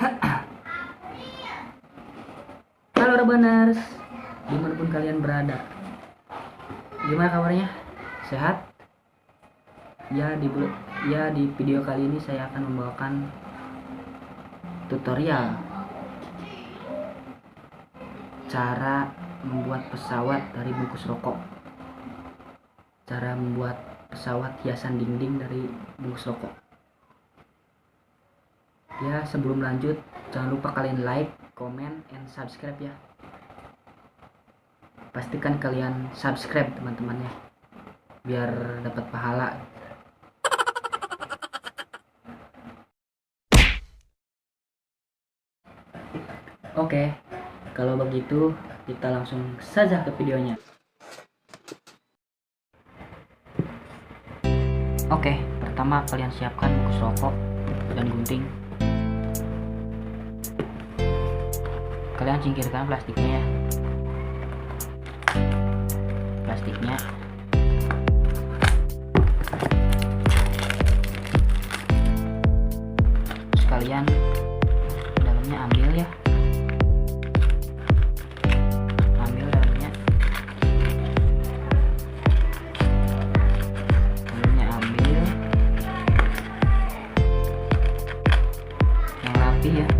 Halo Rebaners, dimanapun kalian berada, gimana kabarnya? Sehat? Ya di video kali ini saya akan membawakan tutorial cara membuat pesawat dari bungkus rokok. Cara membuat pesawat hiasan dinding dari bungkus rokok. Ya, sebelum lanjut, jangan lupa kalian like, comment, and subscribe ya. Pastikan kalian subscribe teman-teman ya, biar dapat pahala. Oke, kalau begitu kita langsung saja ke videonya. Oke, pertama kalian siapkan bungkus rokok dan gunting. Kalian singkirkan plastiknya ya. Plastiknya. Terus kalian dalamnya ambil ya. Ambil dalamnya. Dalamnya ambil. Yang rapi ya.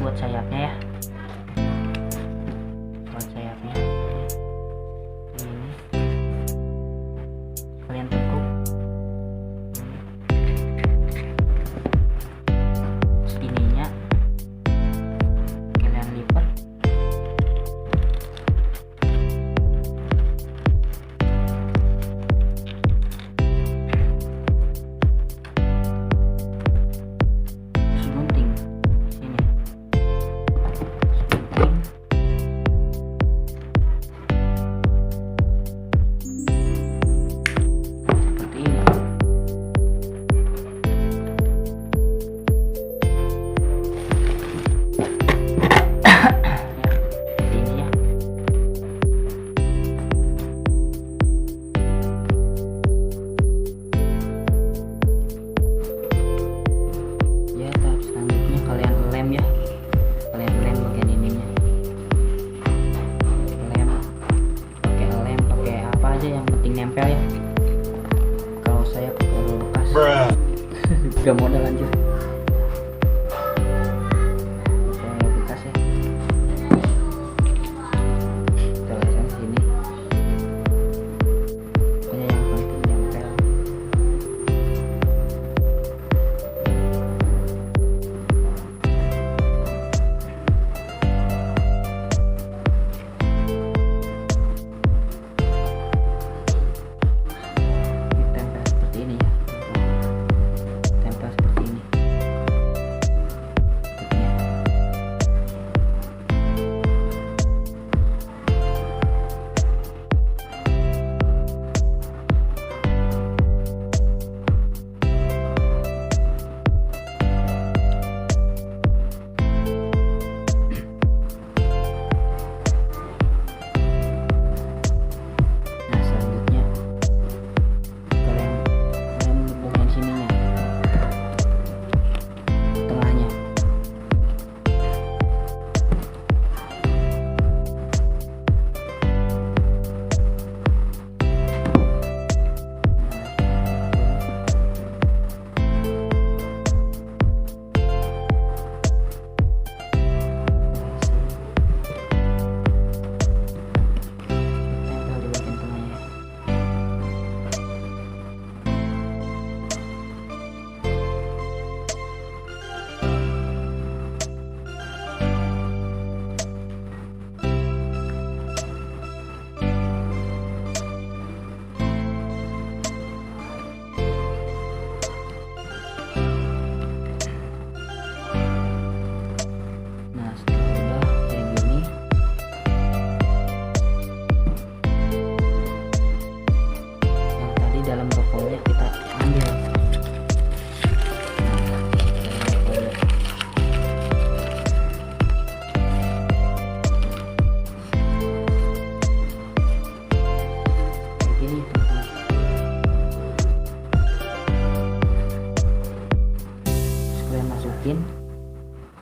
Buat sayapnya ya, buat sayapnya ini kalian tekuk ininya, kalian lipat aja, yang penting nempel ya. Kalau saya pakai bekas gak modal anjir. Pakai bekas ya. Kita lesan sini. Pokoknya yang penting nempel.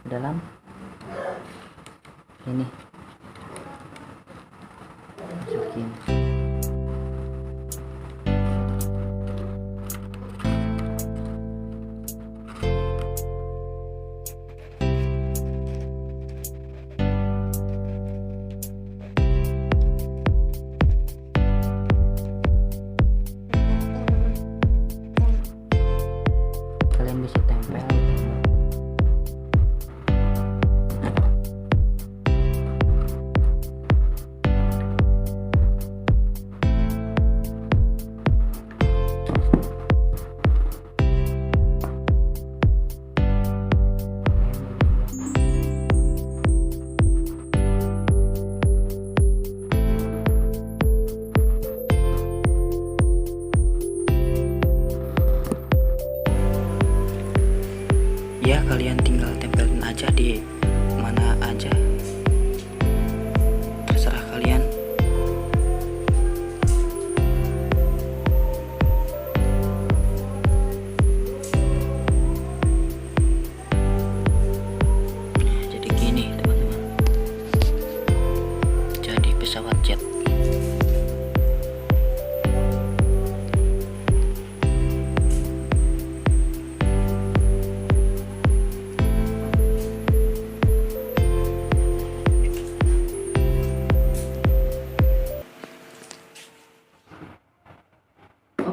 Dalam ini masukin. Kalian bisa tempel. Ya, kalian tinggal tempelin aja di mana aja, terserah kalian. Nah, jadi gini teman-teman, jadi pesawat jet.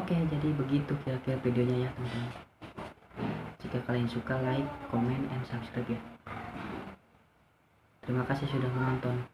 Oke, jadi begitu kira-kira videonya ya teman-teman. Jika kalian suka, like, comment, and subscribe ya. Terima kasih sudah menonton.